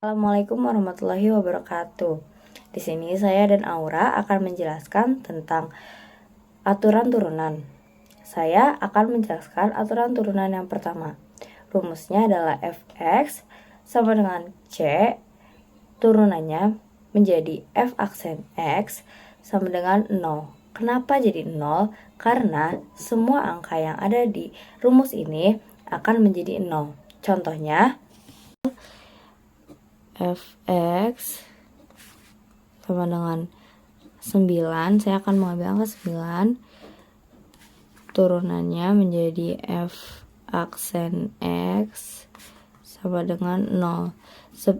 Assalamualaikum warahmatullahi wabarakatuh. Di sini saya dan Aura akan menjelaskan tentang aturan turunan. Saya akan menjelaskan aturan turunan yang pertama. Rumusnya adalah fx sama dengan c, turunannya menjadi f aksen x sama dengan 0. Kenapa jadi 0? Karena semua angka yang ada di rumus ini akan menjadi 0. Contohnya, fx sama dengan 9, saya akan mengambil angka 9, turunannya menjadi f aksen x sama dengan 0.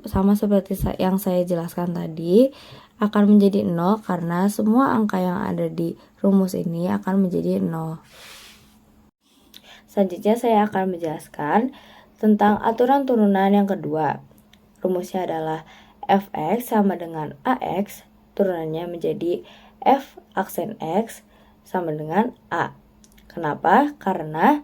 Sama seperti yang saya jelaskan tadi, akan menjadi 0 karena semua angka yang ada di rumus ini akan menjadi 0. Selanjutnya saya akan menjelaskan tentang aturan turunan yang kedua. Rumusnya adalah fx sama dengan ax, turunannya menjadi f aksen x sama dengan a. Kenapa? Karena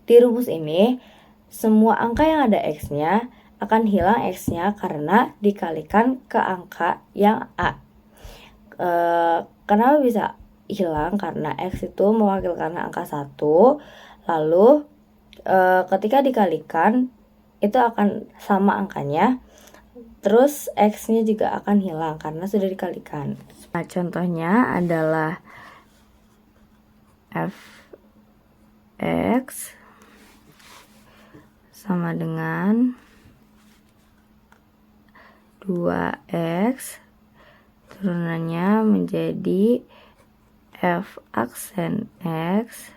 di rumus ini semua angka yang ada x-nya akan hilang x-nya karena dikalikan ke angka yang a. Kenapa bisa hilang? Karena x itu mewakilkan angka 1, lalu ketika dikalikan itu akan sama angkanya, terus x-nya juga akan hilang karena sudah dikalikan. Nah, contohnya adalah fx sama dengan 2x, turunannya menjadi f aksen x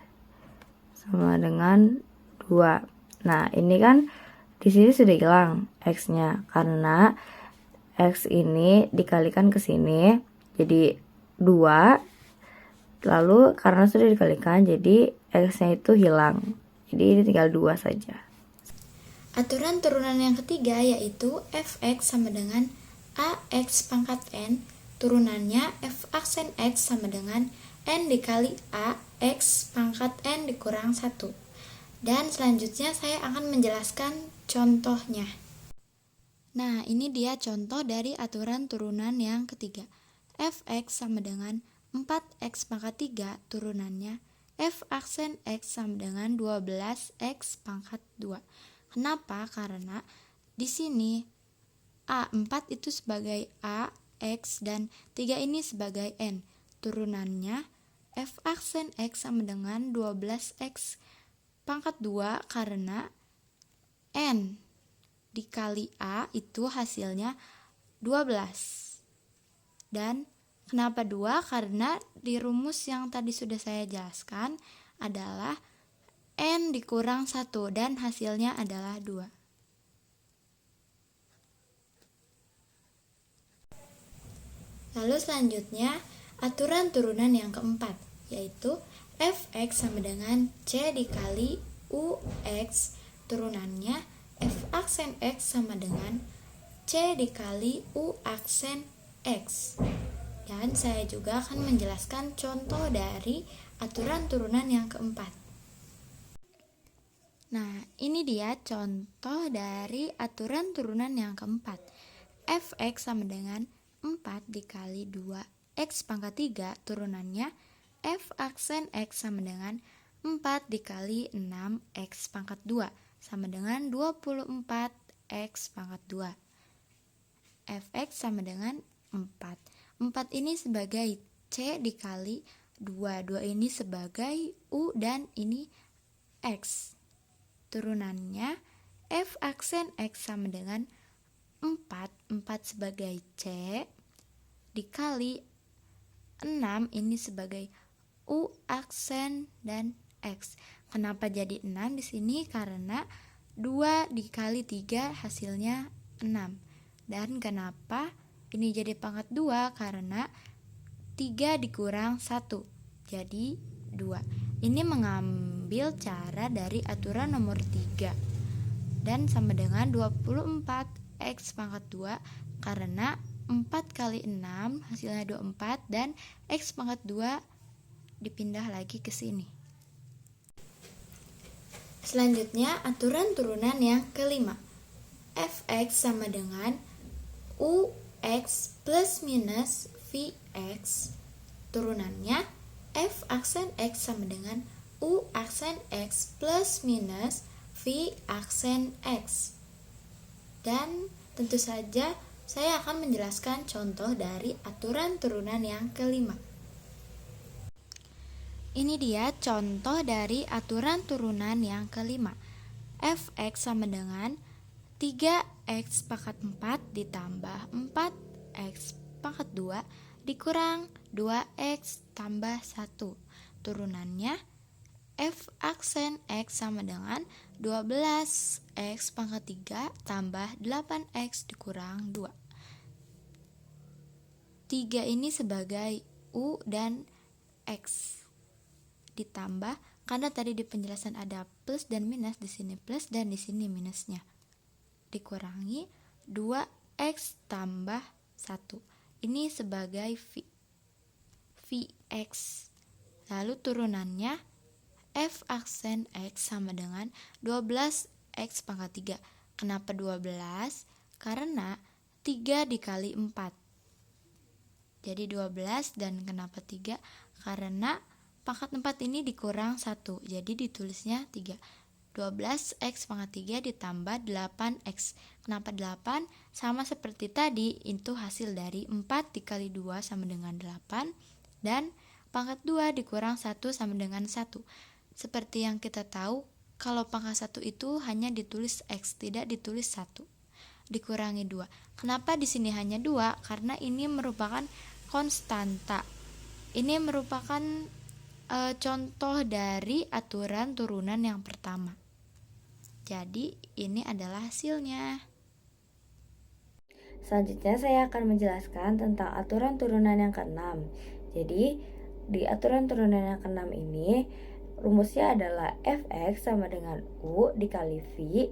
sama dengan 2. Nah, ini kan di sini sudah hilang x-nya karena x ini dikalikan ke sini jadi 2. Lalu karena sudah dikalikan jadi x-nya itu hilang. Jadi ini tinggal 2 saja. Aturan turunan yang ketiga yaitu fx sama dengan ax pangkat n, turunannya f aksen x sama dengan n dikali ax pangkat n dikurang 1. Dan selanjutnya saya akan menjelaskan contohnya. Nah, ini dia contoh dari aturan turunan yang ketiga. Fx sama dengan 4x pangkat 3, turunannya f aksen x sama dengan 12x pangkat 2. Kenapa? Karena di sini A4 itu sebagai A, X, dan 3 ini sebagai N. Turunannya f aksen x sama dengan 12x pangkat 2 karena N dikali A itu hasilnya 12. Dan kenapa 2? Karena di rumus yang tadi sudah saya jelaskan adalah N dikurang 1 dan hasilnya adalah 2. Lalu selanjutnya aturan turunan yang keempat, yaitu fx sama dengan c dikali ux, turunannya f aksen x sama dengan c dikali u aksen x. Dan saya juga akan menjelaskan contoh dari aturan turunan yang keempat. Nah, ini dia contoh dari aturan turunan yang keempat. Fx sama dengan 4 dikali 2x pangkat 3, turunannya f aksen x sama dengan 4 dikali 6x pangkat 2 sama dengan 24x pangkat 2. Fx sama dengan 4. 4 ini sebagai c dikali 2. 2 ini sebagai u dan ini x. Turunannya f aksen x sama dengan 4 sebagai c dikali 6 ini sebagai u aksen dan x. Kenapa jadi 6 di sini? Karena 2 dikali 3 hasilnya 6. Dan kenapa ini jadi pangkat 2? Karena 3 dikurang 1 jadi 2. Ini mengambil cara dari aturan nomor 3 dan sama dengan 24x pangkat 2 karena 4 kali 6 hasilnya 24 dan x pangkat 2 dipindah lagi ke sini. Selanjutnya aturan turunan yang kelima. fx sama dengan ux plus minus vx, turunannya f aksen x sama dengan u aksen x plus minus v aksen x. Dan tentu saja saya akan menjelaskan contoh dari aturan turunan yang kelima. Ini dia contoh dari aturan turunan yang kelima. Fx sama dengan 3x pangkat 4 ditambah 4x pangkat 2 dikurang 2x tambah 1. Turunannya f aksen x sama dengan 12x pangkat 3 tambah 8x dikurang 2. 3 ini sebagai u dan x. Ditambah, karena tadi di penjelasan ada plus dan minus, di sini plus dan di sini minusnya. Dikurangi 2x tambah 1. Ini sebagai vx. Lalu turunannya f aksen x sama dengan 12x pangkat 3. Kenapa 12? Karena 3 dikali 4. Jadi 12, dan kenapa 3? Karena pangkat 4 ini dikurang 1. Jadi ditulisnya 3. 12x pangkat 3 ditambah 8x. Kenapa 8? Sama seperti tadi, itu hasil dari 4 dikali 2 sama dengan 8. Dan pangkat 2 dikurang 1 sama dengan 1. Seperti yang kita tahu, kalau pangkat 1 itu hanya ditulis x, tidak ditulis 1. Dikurangi 2. Kenapa di sini hanya 2? Karena ini merupakan konstanta. Ini merupakan contoh dari aturan turunan yang pertama. Jadi ini adalah hasilnya. Selanjutnya saya akan menjelaskan tentang aturan turunan yang ke-6. Jadi di aturan turunan yang ke-6 ini rumusnya adalah fx sama dengan u dikali v,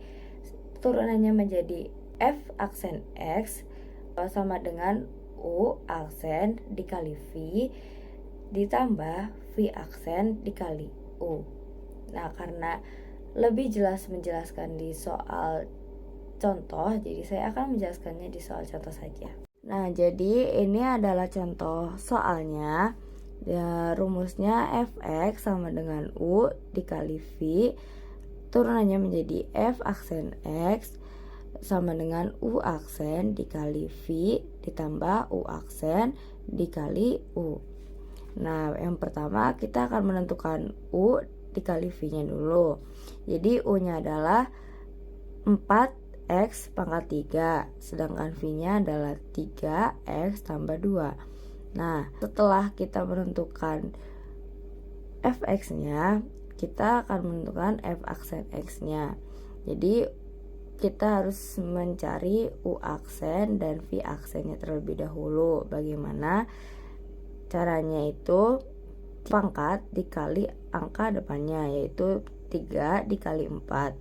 turunannya menjadi f aksen x sama dengan u aksen dikali v ditambah v aksen dikali u. Nah, karena lebih jelas menjelaskan di soal contoh, jadi saya akan menjelaskannya di soal contoh saja. Nah, jadi ini adalah contoh soalnya. Ya, rumusnya fx sama dengan u dikali v, turunannya menjadi f aksen x sama dengan u aksen dikali v ditambah u aksen dikali u. Nah, yang pertama kita akan menentukan u dikali v-nya dulu. Jadi u-nya adalah 4x pangkat 3, sedangkan v-nya adalah 3x tambah 2. Nah, setelah kita menentukan fx-nya, kita akan menentukan f aksen x-nya. Jadi kita harus mencari u aksen dan v aksennya terlebih dahulu. Bagaimana caranya? Itu pangkat dikali angka depannya, yaitu 3 dikali 4,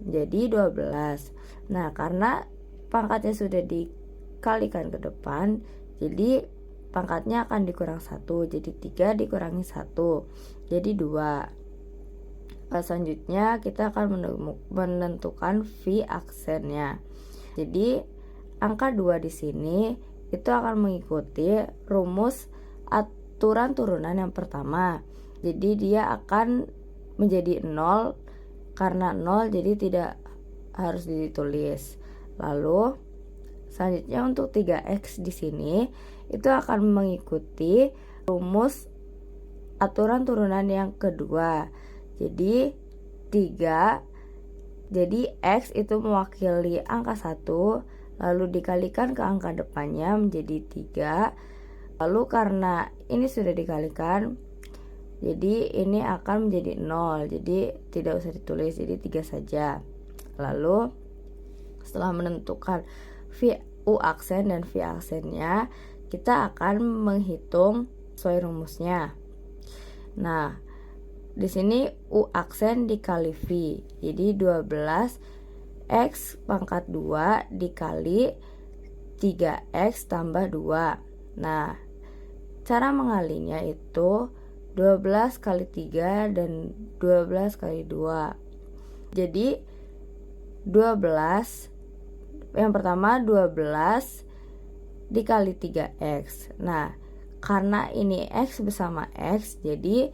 jadi 12. Nah, karena pangkatnya sudah dikalikan ke depan, jadi pangkatnya akan dikurang 1, jadi 3 dikurangi 1, jadi 2. Selanjutnya kita akan menentukan v aksennya. Jadi angka 2 di sini itu akan mengikuti rumus aturan turunan yang pertama. Jadi dia akan menjadi 0, karena 0 jadi tidak harus ditulis. Lalu selanjutnya untuk 3x di sini itu akan mengikuti rumus aturan turunan yang kedua. Jadi 3, jadi x itu mewakili angka 1, lalu dikalikan ke angka depannya menjadi 3. Lalu karena ini sudah dikalikan, jadi ini akan menjadi 0, jadi tidak usah ditulis, jadi 3 saja. Lalu setelah menentukan u aksen dan v aksennya, kita akan menghitung sesuai rumusnya. Nah, di sini u aksen dikali v, jadi 12x pangkat 2 dikali 3x tambah 2. Nah, cara mengalinya itu 12 kali 3 dan 12 kali 2. Jadi 12 yang pertama 12 dikali 3x. Nah, karena ini x bersama x, jadi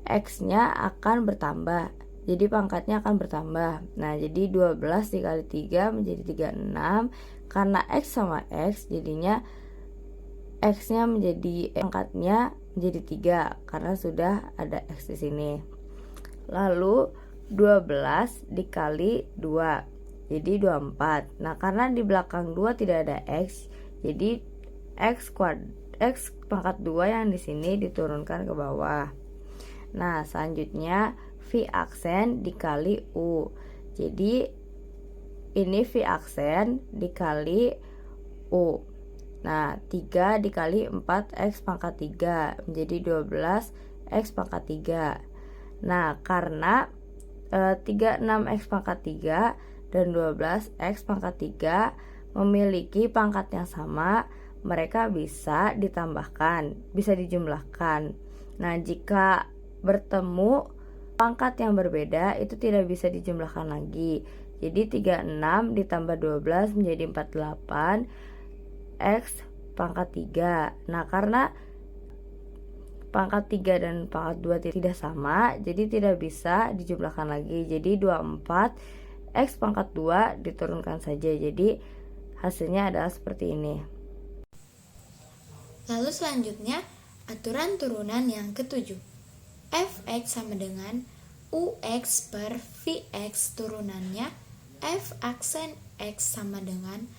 x-nya akan bertambah. Jadi pangkatnya akan bertambah. Nah, jadi 12 dikali 3 menjadi 36. Karena x sama x, jadinya x-nya menjadi pangkatnya menjadi 3 karena sudah ada x di sini. Lalu 12 dikali 2. Jadi 24. Nah, karena di belakang 2 tidak ada x, jadi x pangkat 2 yang di sini diturunkan ke bawah. Nah, selanjutnya V aksen dikali U. Jadi ini V aksen dikali U. Nah, 3 dikali 4x pangkat 3 menjadi 12x pangkat 3. Nah, karena 36x pangkat 3 dan 12x pangkat 3 memiliki pangkat yang sama, mereka bisa ditambahkan, bisa dijumlahkan. Nah, jika bertemu pangkat yang berbeda, itu tidak bisa dijumlahkan lagi. Jadi 36 ditambah 12 menjadi 48 x pangkat 3. Nah, karena pangkat 3 dan pangkat 2 tidak sama, jadi tidak bisa dijumlahkan lagi. Jadi 24 x pangkat 2 diturunkan saja. Jadi hasilnya adalah seperti ini. Lalu selanjutnya, aturan turunan yang ketujuh. Fx sama dengan Ux per Vx turunannya F aksen X sama dengan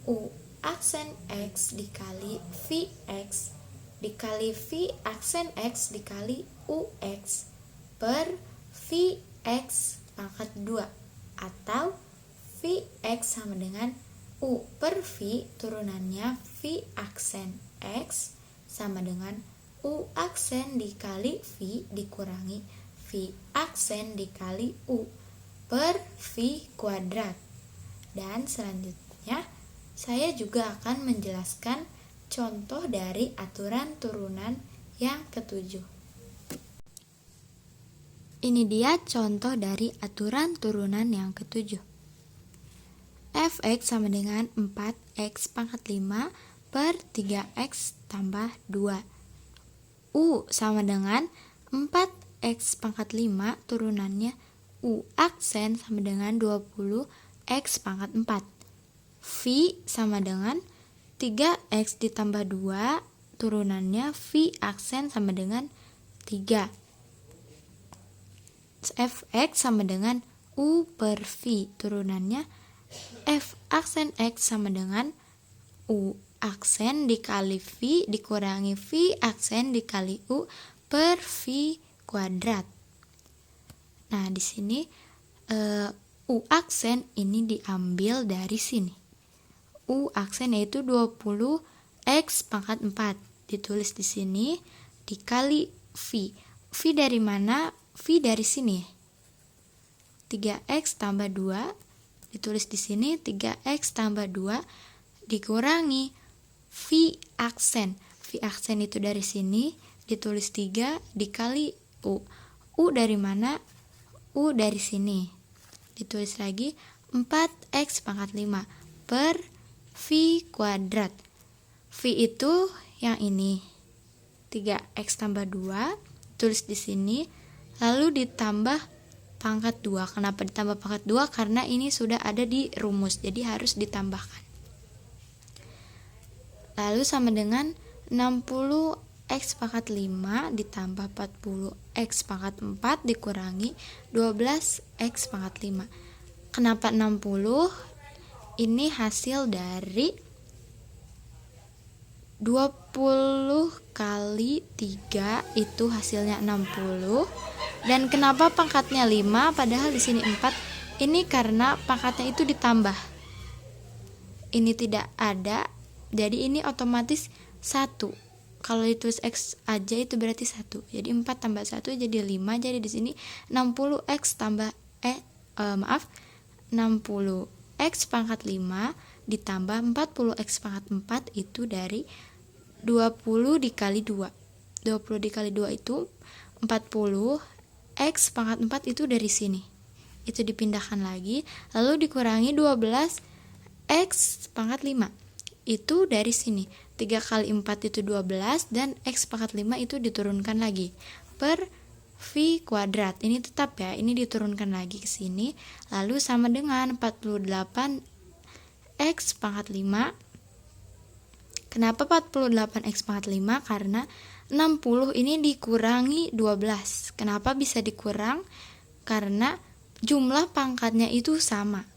U aksen X dikali Vx dikali V aksen X dikali Ux per Vx pangkat 2 atau Vx sama dengan U per V turunannya V aksen X sama dengan U aksen dikali V dikurangi V aksen dikali U per V kuadrat. Dan selanjutnya saya juga akan menjelaskan contoh dari aturan turunan yang ketujuh. Ini dia contoh dari aturan turunan yang ketujuh. Fx sama dengan 4x pangkat 5 per 3x tambah 2. U sama dengan 4x pangkat 5 turunannya U aksen sama dengan 20x pangkat 4. V sama dengan 3x ditambah 2 turunannya V aksen sama dengan 3. Fx sama dengan U per V turunannya F aksen X sama dengan U aksen dikali V dikurangi V aksen dikali U per V kuadrat. Nah, di sini U aksen ini diambil dari sini. U aksen yaitu 20x pangkat 4 ditulis di sini dikali V. V dari mana? V dari sini. 3x tambah 2 ditulis di sini 3x tambah 2 dikurangi V aksen. V aksen itu dari sini ditulis 3 dikali U. U dari mana? U dari sini. Ditulis lagi 4x pangkat 5 per V kuadrat. V itu yang ini. 3x tambah 2 tulis di sini lalu ditambah pangkat 2. Kenapa ditambah pangkat 2? Karena ini sudah ada di rumus, jadi harus ditambahkan. Lalu sama dengan 60x pangkat 5 ditambah 40x pangkat 4 dikurangi 12x pangkat 5. Kenapa 60? Ini hasil dari 20 kali 3 itu hasilnya 60. Dan kenapa pangkatnya 5 padahal di sini 4? Ini karena pangkatnya itu ditambah. Ini tidak ada, jadi ini otomatis 1. Kalau ditulis X aja itu berarti 1. Jadi 4 tambah 1 jadi 5. Jadi di sini 60x tambah 60x pangkat 5 ditambah 40x pangkat 4 itu dari 20 dikali 2. 20 dikali 2 itu 40. X pangkat 4 itu dari sini. Itu dipindahkan lagi. Lalu dikurangi 12 X pangkat 5 itu dari sini 3 kali 4 itu 12 dan X pangkat 5 itu diturunkan lagi per V kuadrat. Ini tetap ya, ini diturunkan lagi ke sini lalu sama dengan 48 X pangkat 5. Kenapa 48 X pangkat 5? Karena 60 ini dikurangi 12. Kenapa bisa dikurang? Karena jumlah pangkatnya itu sama.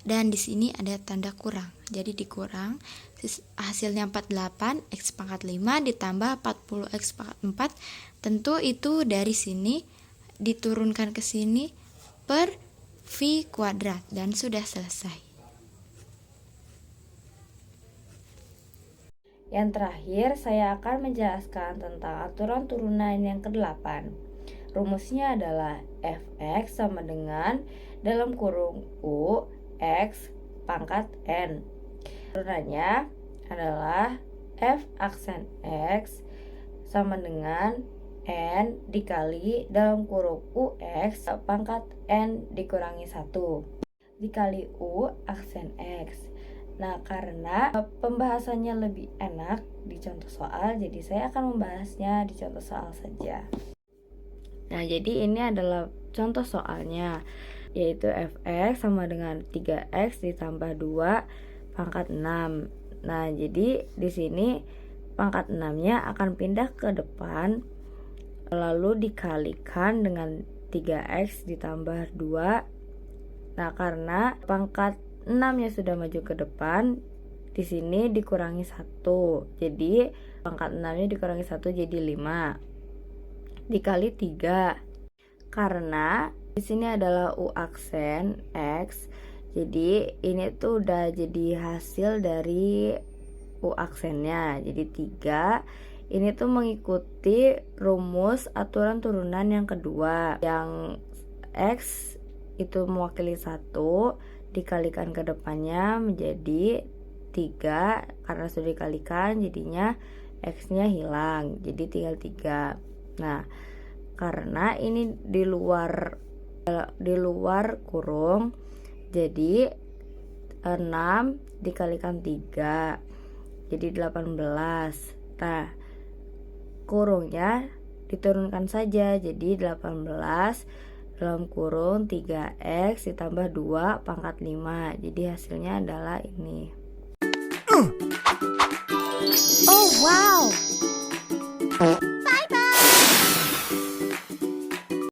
Dan di sini ada tanda kurang. Jadi dikurang, hasilnya 48 X pangkat 5 ditambah 40 X pangkat 4. Tentu itu dari sini diturunkan ke sini per V kuadrat dan sudah selesai. Yang terakhir, saya akan menjelaskan tentang aturan turunan yang ke-8. Rumusnya adalah fx sama dengan dalam kurung u x pangkat n. Turunannya adalah f aksen x sama dengan n dikali dalam kurung ux pangkat n dikurangi 1 dikali u aksen x. Nah, karena pembahasannya lebih enak di contoh soal, jadi saya akan membahasnya di contoh soal saja. Nah, jadi ini adalah contoh soalnya, yaitu fx sama dengan 3x ditambah 2 pangkat 6. Nah, jadi di sini pangkat 6-nya akan pindah ke depan, lalu dikalikan dengan 3x ditambah 2. Nah, karena pangkat 6-nya sudah maju ke depan, di sini dikurangi 1. Jadi pangkat 6-nya dikurangi 1 jadi 5. Dikali 3. Karena di sini adalah u aksen x. Jadi ini tuh udah jadi hasil dari u aksennya. Jadi 3. Ini tuh mengikuti rumus aturan turunan yang kedua. Yang x itu mewakili 1 dikalikan ke depannya menjadi 3, karena sudah dikalikan jadinya x-nya hilang, jadi tinggal 3. Nah, karena ini di luar kurung, jadi 6 dikalikan 3 jadi 18. Nah, kurungnya diturunkan saja jadi 18 dalam kurung 3x ditambah 2 pangkat 5. Jadi hasilnya adalah ini. Oh wow.